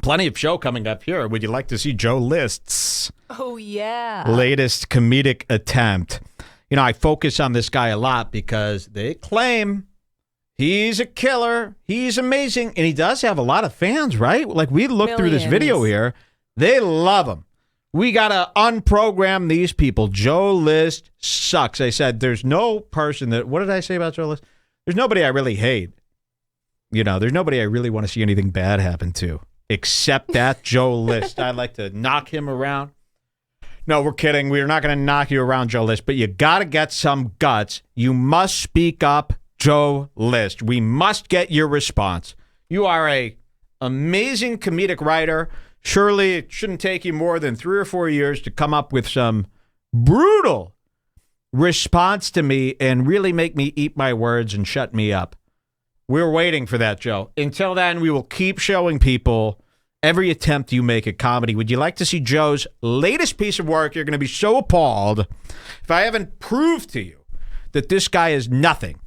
Plenty of show coming up here. Would you like to see Joe List's latest comedic attempt? You know, I focus on this guy a lot because they claim he's a killer. He's amazing. And he does have a lot of fans, right? Like, we looked through this video here. They love him. We got to unprogram these people. Joe List sucks. I said there's no person that, what did I say about Joe List? There's nobody I really hate. You know, there's nobody I really want to see anything bad happen to, except that Joe List. I'd like to knock him around. No, we're kidding. We're not going to knock you around, Joe List, but you got to get some guts. You must speak up, Joe List. We must get your response. You are a amazing comedic writer. Surely it shouldn't take you more than 3 or 4 years to come up with some brutal response to me and really make me eat my words and shut me up. We're waiting for that, Joe. Until then, we will keep showing people every attempt you make at comedy. Would you like to see Joe's latest piece of work? You're going to be so appalled if I haven't proved to you that this guy is nothing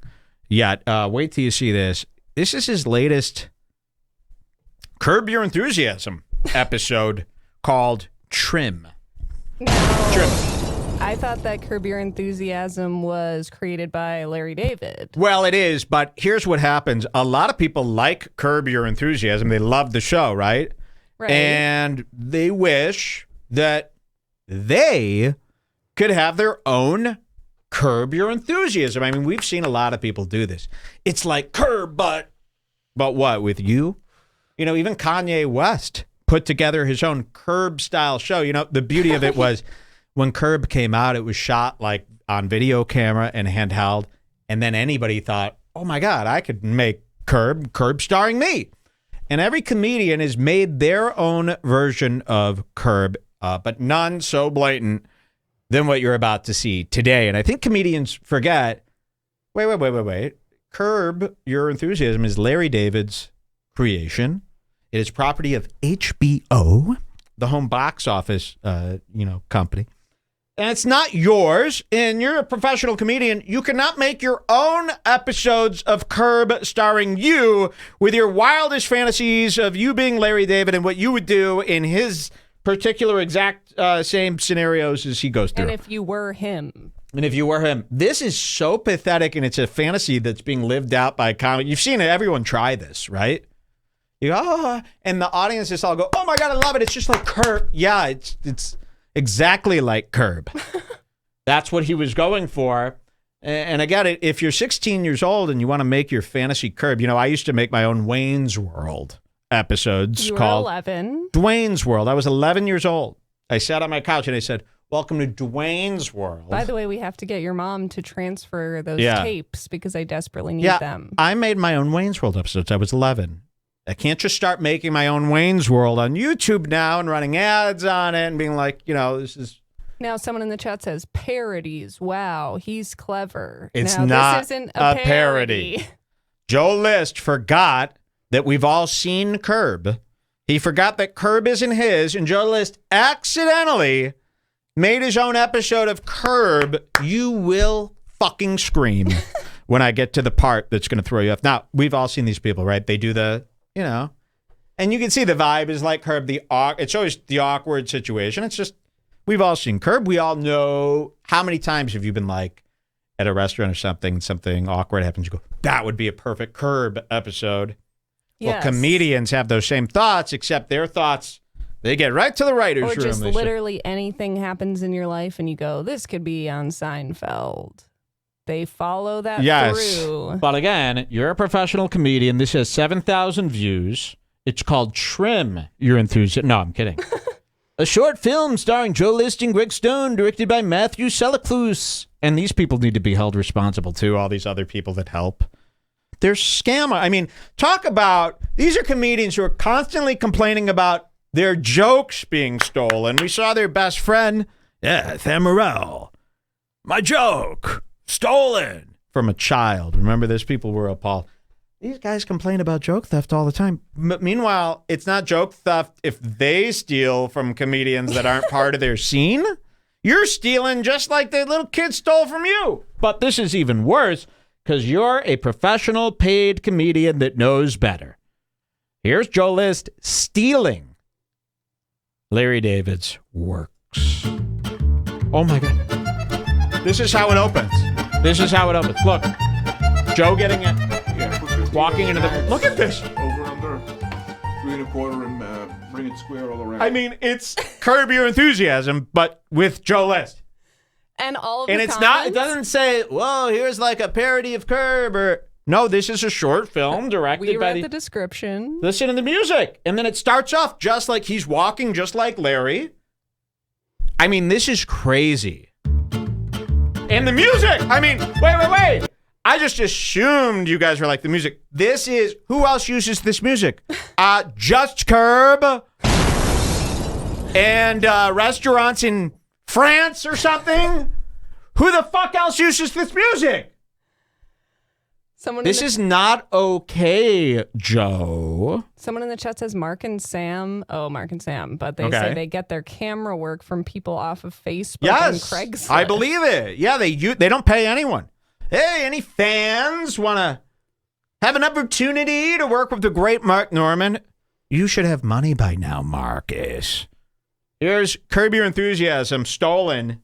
yet. Wait till you see this. This is his latest Curb Your Enthusiasm episode called Trim. No. Trim. I thought that Curb Your Enthusiasm was created by Larry David. Well, it is, but here's what happens. A lot of people like Curb Your Enthusiasm. They love the show, right? Right. And they wish that they could have their own Curb Your Enthusiasm. I mean, we've seen a lot of people do this. It's like Curb, but what, with you? You know, even Kanye West put together his own Curb-style show. You know, the beauty of it was when Curb came out, it was shot like on video camera and handheld, and then anybody thought, oh my God, I could make Curb starring me. And every comedian has made their own version of Curb, but none so blatant than what you're about to see today. And I think comedians forget, wait. Curb Your Enthusiasm is Larry David's creation. It is property of HBO, the home box office, company. And it's not yours, and you're a professional comedian. You cannot make your own episodes of Curb starring you with your wildest fantasies of you being Larry David and what you would do in his particular exact same scenarios as he goes through. And if you were him. This is so pathetic, and it's a fantasy that's being lived out by comedy. You've seen everyone try this, right? You go, oh, and the audience just all go, oh my God, I love it. It's just like Curb. Yeah, it's exactly like Curb. That's what he was going for. And again, if you're 16 years old and you want to make your fantasy Curb, you know, I used to make my own Wayne's World episodes called 11. Dwayne's World. I was 11 years old. I sat on my couch and I said, welcome to Dwayne's World. By the way, we have to get your mom to transfer those tapes because I desperately need them. I made my own Wayne's World episodes. I was 11. I can't just start making my own Wayne's World on YouTube now and running ads on it and being like, you know, this is... Now someone in the chat says, parodies. Wow, he's clever. It's now, not this isn't a parody. Joe List forgot that we've all seen Curb. He forgot that Curb isn't his, and Joe List accidentally made his own episode of Curb. You will fucking scream when I get to the part that's going to throw you off. Now, we've all seen these people, right? They do the... You know, and you can see the vibe is like Curb. It's always the awkward situation. It's just, we've all seen Curb. We all know, how many times have you been like at a restaurant or something awkward happens, you go, that would be a perfect Curb episode. Yes. Well, comedians have those same thoughts, except their thoughts, they get right to the writer's room. Or just literally anything happens in your life and you go, this could be on Seinfeld. They follow that through. But again, you're a professional comedian. This has 7,000 views. It's called Trim Your Enthusiasm. No, I'm kidding. A short film starring Joe List and Greg Stone, directed by Matthew Selacluse. And these people need to be held responsible too, all these other people that help. They're scammer. I mean, talk about, these are comedians who are constantly complaining about their jokes being stolen. We saw their best friend, Thammarell. My joke. Stolen from a child. Remember this? People were appalled. These guys complain about joke theft all the time. Meanwhile, it's not joke theft if they steal from comedians that aren't part of their scene. You're stealing just like the little kid stole from you. But this is even worse because you're a professional paid comedian that knows better. Here's Joe List stealing Larry David's works. Oh my God. This is how it opens. Look. Joe getting it. Yeah, walking into the... Look at this. Over under 3 1/4 and bring it square all around. I mean, it's Curb Your Enthusiasm, but with Joe List. And all of and the it's comments? not, it doesn't say, well, here's like a parody of Curb or... No, this is a short film directed we by read the description. Listen to the music. And then it starts off just like he's walking just like Larry. I mean, this is crazy. And the music. I mean, wait. I just assumed you guys were like the music. This is, who else uses this music? Just Curb. And restaurants in France France. Who the fuck else uses this music? This is not okay, Joe. Someone in the chat says Mark and Sam. Oh, Mark and Sam. But they say they get their camera work from people off of Facebook and Craigslist. I believe it. Yeah, they don't pay anyone. Hey, any fans want to have an opportunity to work with the great Mark Norman? You should have money by now, Marcus. Here's Curb Your Enthusiasm, stolen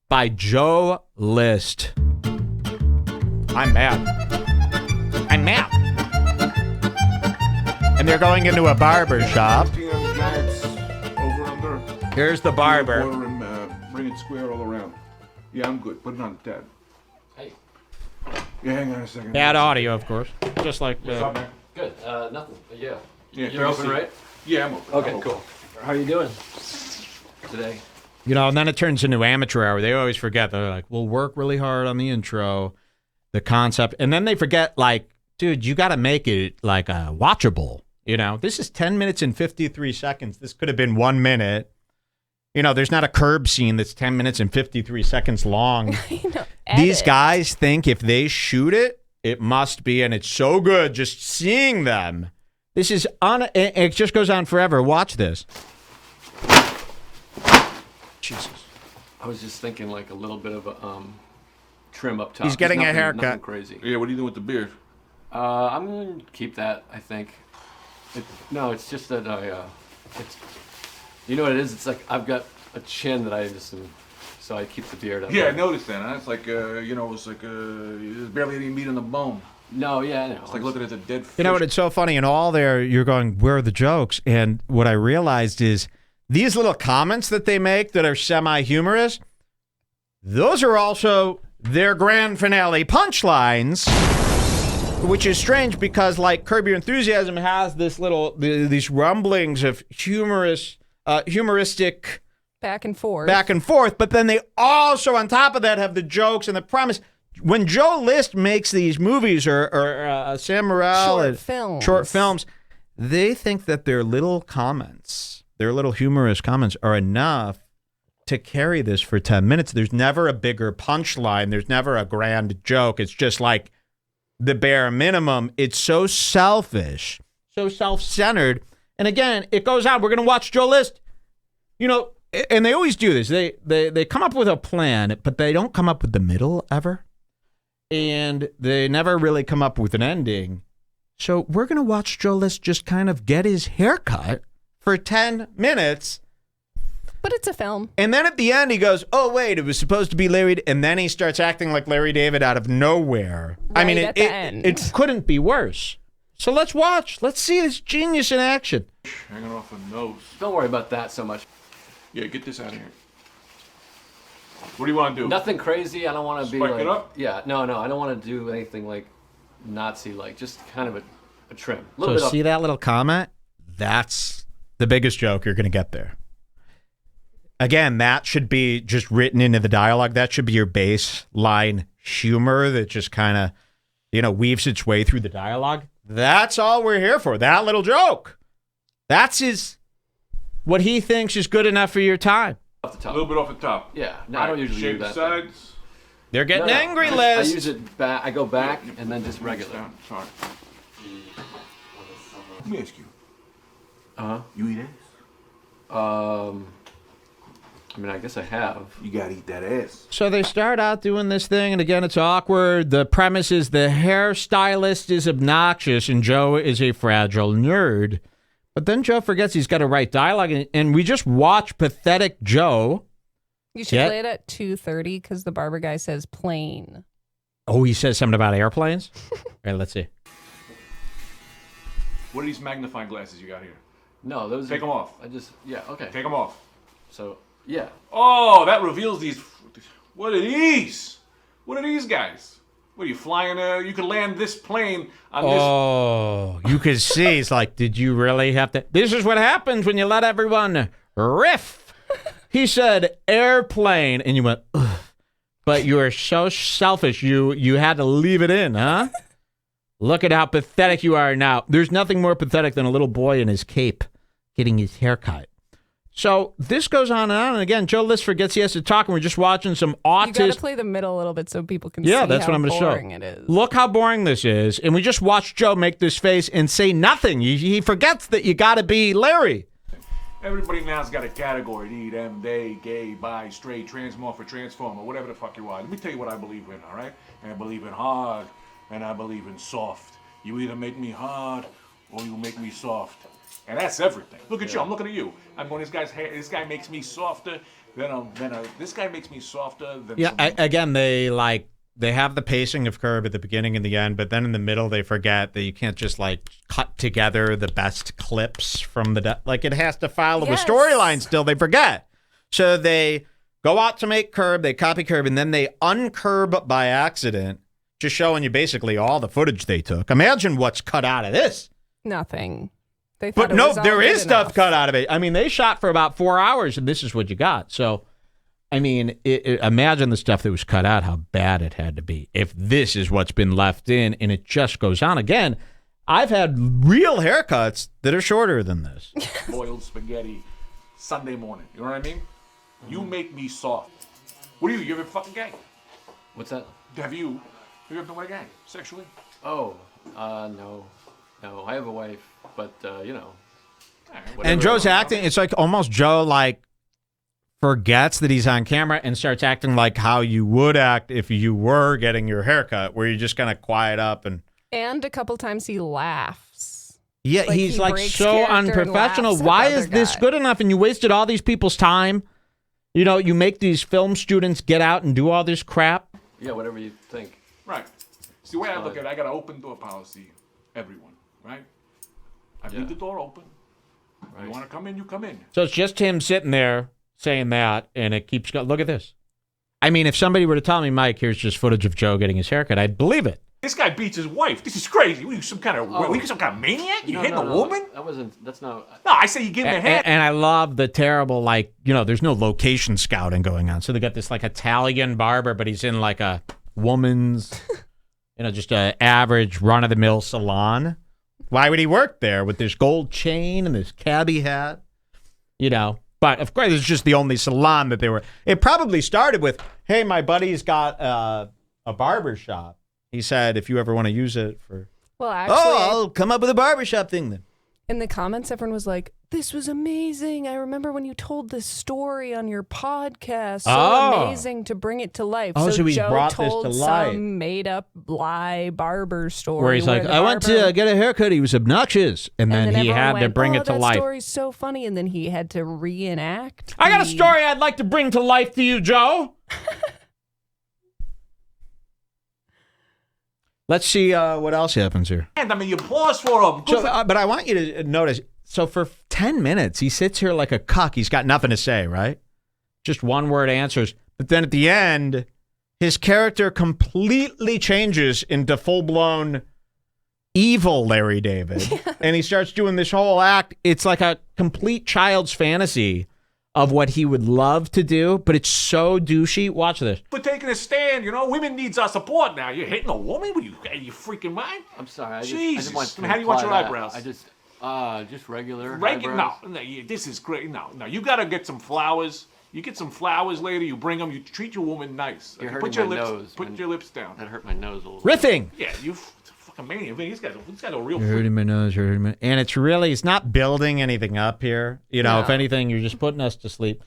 by Joe List. I'm mad. And they're going into a barber shop. Over under. Here's the barber. 3 1/4 and bring it square all around. Yeah, I'm good. Put it on the tab. Hey. Yeah, hang on a second. Bad audio, of course. Just like... What's up, man? Good. Nothing. Yeah. Yeah, You're open, right? Yeah, I'm open. Okay, cool. How are you doing today? You know, and then it turns into amateur hour. They always forget. They're like, we'll work really hard on the intro, the concept. And then they forget, like, dude, you got to make it, like, watchable. You know, this is 10 minutes and 53 seconds. This could have been 1 minute. You know, there's not a Curb scene that's 10 minutes and 53 seconds long. These guys think if they shoot it, it must be, and it's so good just seeing them. This is, it just goes on forever. Watch this. Jesus. I was just thinking like a little bit of a trim up top. He's getting a haircut. Nothing crazy. Yeah, what are you doing with the beard? I'm going to keep that, I think. It's just that it's, you know what it is? It's like I've got a chin that I just, so I keep the beard up. Yeah, I noticed that. Huh? It's like, it's like there's barely any meat on the bone. No, yeah, no. It's like looking at the dead fish. You know what? It's so funny. And all there, you're going, where are the jokes? And what I realized is these little comments that they make that are semi-humorous, those are also their grand finale punchlines, which is strange because, like, Curb Your Enthusiasm has this these rumblings of humoristic back and forth, but then they also, on top of that, have the jokes and the premise. When Joe List makes these movies or Sam Morril short films, they think that their little comments, their little humorous comments, are enough to carry this for 10 minutes. There's never a bigger punchline. There's never a grand joke. It's just like the bare minimum. It's so selfish, so self-centered. And again, it goes on. We're going to watch Joe List. You know, and they always do this. They come up with a plan, but they don't come up with the middle ever. And they never really come up with an ending. So we're going to watch Joe List just kind of get his hair cut for 10 minutes. But it's a film. And then at the end, he goes, oh, wait, it was supposed to be Larry. And then he starts acting like Larry David out of nowhere. Right, I mean, it couldn't be worse. So let's watch. Let's see this genius in action. Hanging off a nose. Don't worry about that so much. Yeah, get this out of here. What do you want to do? Nothing crazy. I don't want to be Spike like... it up? Yeah, no. I don't want to do anything like Nazi-like. Just kind of a trim. So see that little comment? That's the biggest joke you're going to get there. Again, that should be just written into the dialogue. That should be your baseline humor that just kind of, weaves its way through the dialogue. That's all we're here for. That little joke. That's what he thinks is good enough for your time. Off the top. A little bit off the top. Yeah. No, I don't usually do that. Sides. They're getting angry, I Liz. use it back. I go back and then just regular. Down. Sorry. Let me ask you. Uh-huh. You eat ass? I mean, I guess I have. You gotta eat that ass. So they start out doing this thing, and again, it's awkward. The premise is the hairstylist is obnoxious, and Joe is a fragile nerd. But then Joe forgets he's got to write dialogue, and we just watch pathetic Joe. You should play it at 2:30 because the barber guy says plane. Oh, he says something about airplanes? All right, let's see. What are these magnifying glasses you got here? No, those. Take them off. Okay. Take them off. So, yeah. Oh, that reveals these. What are these? What are these guys? What are you flying? You could land this plane on this. Oh, you could see. It's like, did you really have to? This is what happens when you let everyone riff. He said airplane, and you went, ugh. But you were so selfish. You had to leave it in, huh? Look at how pathetic you are now. There's nothing more pathetic than a little boy in his cape getting his hair cut. So this goes on, and again, Joe List forgets he has to talk, and we're just watching some autist. You got to play the middle a little bit so people can see that's how what I'm gonna boring show. it is. Look how boring this is, and we just watched Joe make this face and say nothing. He forgets that you got to be Larry. Everybody now's got a category. Need them, they, gay, bi, straight, transmorpher, transformer, whatever the fuck you are. Let me tell you what I believe in, all right? And I believe in hard, and I believe in soft. You either make me hard, or you make me soft. And that's everything. Look at you. I'm looking at you. I'm going, this guy makes me softer. This guy makes me softer than again, they have the pacing of Curb at the beginning and the end, but then in the middle they forget that you can't just like cut together the best clips from it has to follow the storyline still. They forget. So they go out to make Curb, they copy Curb, and then they uncurb by accident, just showing you basically all the footage they took. Imagine what's cut out of this. Nothing. But no, there is stuff cut out of it. I mean, they shot for about 4 hours, and this is what you got. So, I mean, imagine the stuff that was cut out, how bad it had to be. If this is what's been left in, and it just goes on. Again, I've had real haircuts that are shorter than this. Boiled spaghetti, Sunday morning. You know what I mean? You make me soft. What are you? You're a fucking gay. What's that? Have you ever been with a guy sexually? Oh, no. No, I have a wife, but, you know. And Joe's acting, it's like almost Joe, like, forgets that he's on camera and starts acting like how you would act if you were getting your haircut, where you just kind of quiet up. And a couple times he laughs. Yeah, he's like so unprofessional. Why is this good enough? And you wasted all these people's time. You know, you make these film students get out and do all this crap. Yeah, whatever you think. Right. See, the way I look at it, I got an open door policy. Everyone, right? I leave the door open. Right. You want to come in, you come in. So it's just him sitting there saying that, and it keeps going. Look at this. I mean, if somebody were to tell me, Mike, here's just footage of Joe getting his haircut, I'd believe it. This guy beats his wife. This is crazy. What are you, some kind of maniac? You hitting a woman? That's not. No, I say you give him a hand. And I love the terrible, like, you know, there's no location scouting going on. So they got this, like, Italian barber, but he's in, like, a woman's, you know, just an average run-of-the-mill salon. Why would he work there with this gold chain and this cabbie hat? You know. But, of course, it's just the only salon that they were. It probably started with, hey, my buddy's got a barber shop. He said, if you ever want to use it for... Well, actually... I'll come up with a barbershop thing then. In the comments, everyone was like, this was amazing. I remember when you told this story on your podcast. So amazing to bring it to life. Oh, so he Joe brought told this to life. Some made-up lie barber story. Where he's like, I went to get a haircut. He was obnoxious. And then he had to bring it to life. That story's so funny. And then he had to reenact. I got a story I'd like to bring to life to you, Joe. Let's see what else happens here. And I mean, you pause for him. So, but I want you to notice, so for 10 minutes, he sits here like a cuck. He's got nothing to say, right? Just one-word answers. But then at the end, his character completely changes into full-blown evil Larry David. And he starts doing this whole act. It's like a complete child's fantasy of what he would love to do, but it's so douchey. Watch this. We're taking a stand, you know. Women needs our support now. You're hitting a woman? What are you freaking mind? I'm sorry. I Jesus. just want to how do you want your that. eyebrows? Just regular. No, this is great. No, you got to get some flowers. You get some flowers later. You bring them. You treat your woman nice. You're put hurting your my lips. nose. Put your lips down. That hurt my nose a little. Riffing. Yeah, you fucking maniac. He's got a real. You're hurting my nose. You're hurting my. And it's not building anything up here. You know, if anything, you're just putting us to sleep.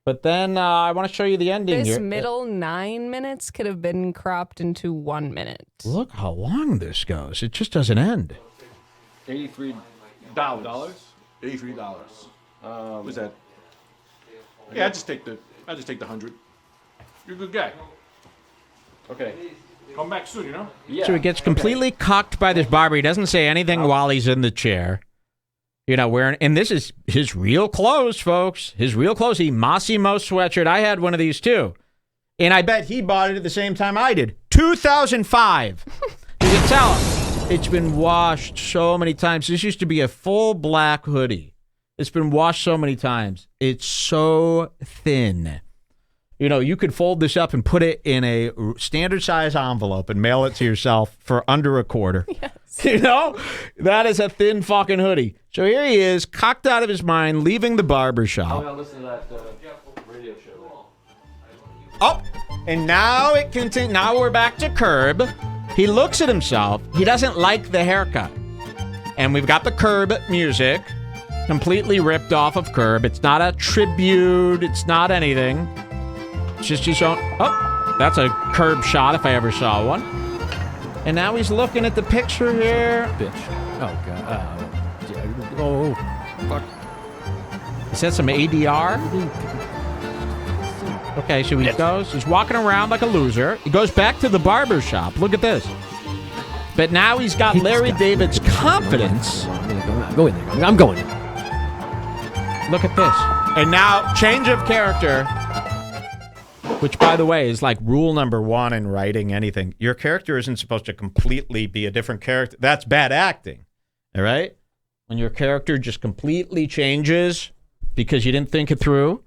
But then I want to show you the ending. This middle 9 minutes could have been cropped into 1 minute. Look how long this goes. It just doesn't end. $83. $83. What's that? Yeah, I just take the 100. You're a good guy. Okay. Come back soon, you know? Yeah. So he gets completely cocked by this barber. He doesn't say anything while he's in the chair. You know, wearing, and this is his real clothes, folks. His real clothes. He Massimo sweatshirt. I had one of these too. And I bet he bought it at the same time I did. 2005. You can tell it's been washed so many times. This used to be a full black hoodie. It's been washed so many times. It's so thin. You know, you could fold this up and put it in a standard size envelope and mail it to yourself for under a quarter. Yes. You know, that is a thin fucking hoodie. So here he is, cocked out of his mind, leaving the barber shop. I'm going to listen to that radio show. Oh, and now it continues. Now we're back to Curb. He looks at himself. He doesn't like the haircut. And we've got the Curb music completely ripped off of Curb. It's not a tribute. It's not anything. It's just his own. Oh, that's a Curb shot if I ever saw one. And now he's looking at the picture here. Bitch. Oh, God. Oh, fuck. Is that some ADR? Okay, so he goes. He's walking around like a loser. He goes back to the barber shop. Look at this. But now he's got Larry David's confidence. I'm going there. I'm going. Look at this. And now, change of character. Which, by the way, is like rule number one in writing anything. Your character isn't supposed to completely be a different character. That's bad acting. All right? When your character just completely changes because you didn't think it through.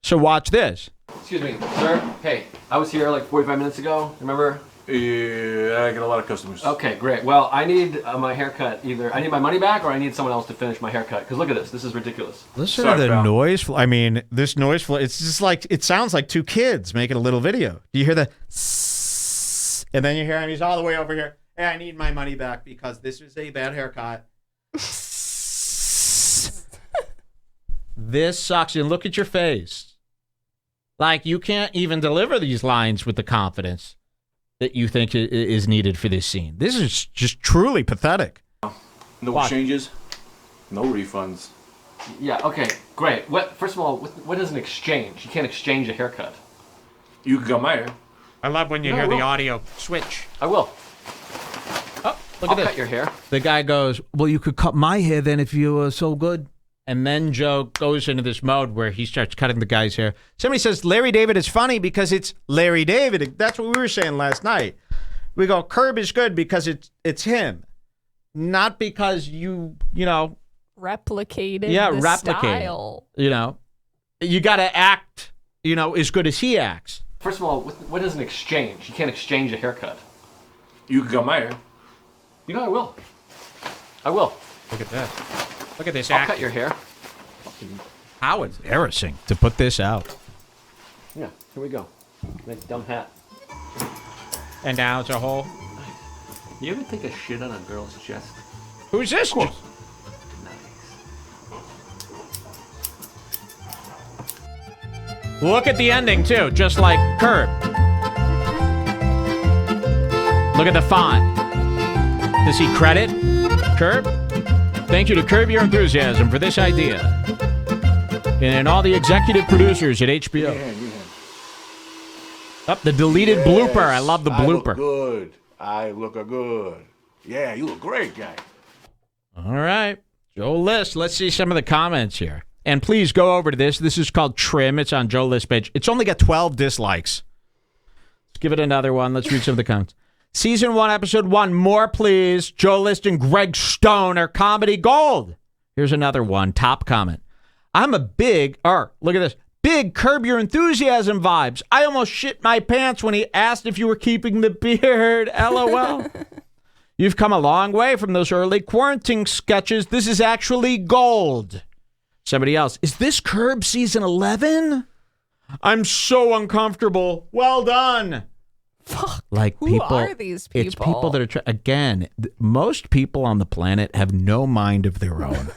So watch this. Excuse me, sir. Hey, I was here like 45 minutes ago. Remember? Yeah, I get a lot of customers. Okay, great. Well, I need my haircut. Either I need my money back or I need someone else to finish my haircut. Because look at this. This is ridiculous. Listen Sorry, to the pal. noise. I mean, this noise. It's just like, it sounds like two kids making a little video. Do you hear the sss? And then you hear him. He's all the way over here. Hey, I need my money back because this is a bad haircut. This sucks. And look at your face. Like, you can't even deliver these lines with the confidence that you think is needed for this scene. This is just truly pathetic. No changes, no refunds. Yeah, okay, great. First of all, what is an exchange? You can't exchange a haircut. You can come my hair. I love when you hear the audio switch. I will. Oh, look I'll at this. cut your hair. The guy goes, well, you could cut my hair then if you were so good. And then Joe goes into this mode where he starts cutting the guy's hair. Somebody says Larry David is funny because it's Larry David. That's what we were saying last night. We go, Curb is good because it's him. Not because you know. Replicated Replicated. style. You know. You got to act, as good as he acts. First of all, what is an exchange? You can't exchange a haircut. You can come my hair. You know I will. I will. Look at that. Look at this I'll act. cut your hair. How embarrassing to put this out. Yeah, here we go. Nice dumb hat. And now it's a whole. You ever take a shit on a girl's chest? Who's this? Nice. Look at the ending, too, just like Curb. Look at the font. Does he credit Curb? Thank you to Curb Your Enthusiasm for this idea. And all the executive producers at HBO. Up the deleted blooper. I love the blooper. I look good. Yeah, you look great, guy. All right. Joe List. Let's see some of the comments here. And please go over to this. This is called Trim. It's on Joe List page. It's only got 12 dislikes. Let's give it another one. Let's read some of the comments. Season 1, Episode 1. More, please. Joe List and Greg Stone are comedy gold. Here's another one. Top comment. I'm a big Curb Your Enthusiasm vibes. I almost shit my pants when he asked if you were keeping the beard. LOL. You've come a long way from those early quarantine sketches. This is actually gold. Somebody else. Is this Curb season 11? I'm so uncomfortable. Well done. Fuck. Like Who people, are these people? It's people that are most people on the planet have no mind of their own.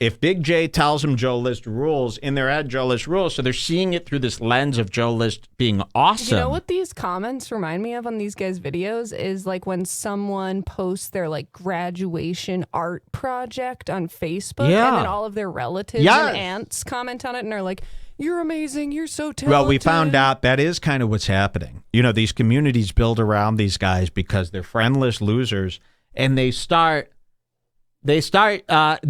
if Big J tells them Joe List rules, and they're at Joe List rules, so they're seeing it through this lens of Joe List being awesome. You know what these comments remind me of on these guys' videos is like when someone posts their like graduation art project on Facebook, and then all of their relatives and aunts comment on it and are like, "You're amazing, you're so talented." Well, we found out that is kind of what's happening. You know, these communities build around these guys because they're friendless losers, and they start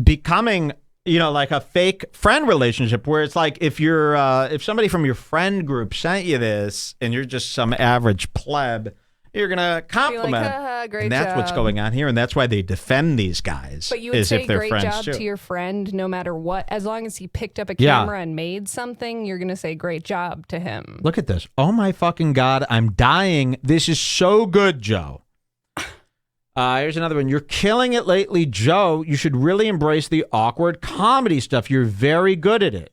becoming, you know, like a fake friend relationship where it's like if somebody from your friend group sent you this and you're just some average pleb, you're gonna compliment. Like, great and that's job. what's going on here, and that's why they defend these guys. But you would say great job to your friend no matter what. As long as he picked up a camera and made something, you're gonna say great job to him. Look at this. Oh my fucking God, I'm dying. This is so good, Joe. Here's another one. You're killing it lately, Joe. You should really embrace the awkward comedy stuff. You're very good at it.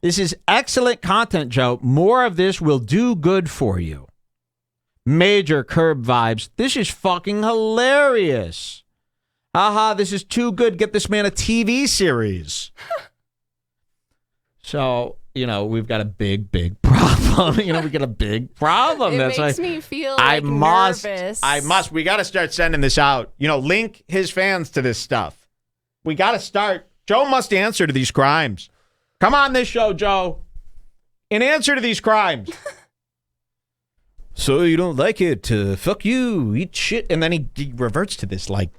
This is excellent content, Joe. More of this will do good for you. Major Curb vibes. This is fucking hilarious. Haha, this is too good. Get this man a TV series. So, you know, we've got a big problem. You know, we got a big problem. It makes me feel like nervous. I must. We got to start sending this out. You know, link his fans to this stuff. We got to start. Joe must answer to these crimes. Come on this show, Joe. In answer to these crimes. So you don't like it? Fuck you. Eat shit. And then he reverts to this, like,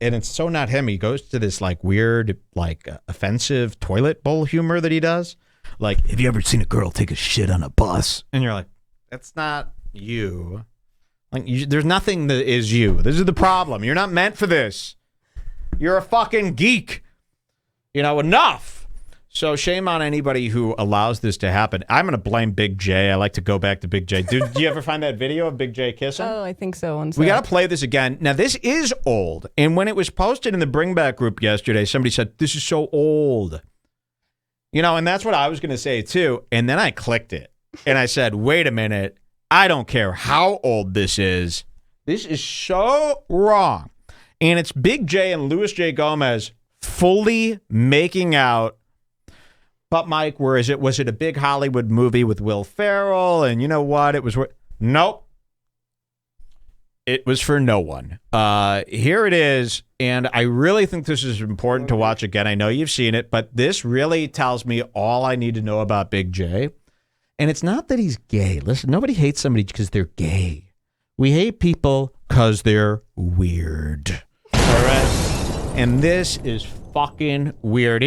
and it's so not him. He goes to this, like, weird, like, offensive toilet bowl humor that he does. Like, have you ever seen a girl take a shit on a bus? And you're like, that's not you. Like, there's nothing that is you. This is the problem. You're not meant for this. You're a fucking geek. You know, enough. So shame on anybody who allows this to happen. I'm going to blame Big J. I like to go back to Big J. Did you ever find that video of Big J kissing? Oh, I think so. We got to play this again. Now, this is old. And when it was posted in the Bring Back group yesterday, somebody said, this is so old. You know, and that's what I was going to say, too. And then I clicked it. And I said, wait a minute. I don't care how old this is. This is so wrong. And it's Big J and Louis J. Gomez fully making out. But, Mike, where is it? Was it a big Hollywood movie with Will Ferrell? And you know what? It was... Nope. It was for no one. Here it is. And I really think this is important to watch again. I know you've seen it, but this really tells me all I need to know about Big J. And it's not that he's gay. Listen, nobody hates somebody because they're gay. We hate people because they're weird. All right? And this is fucking weird. Here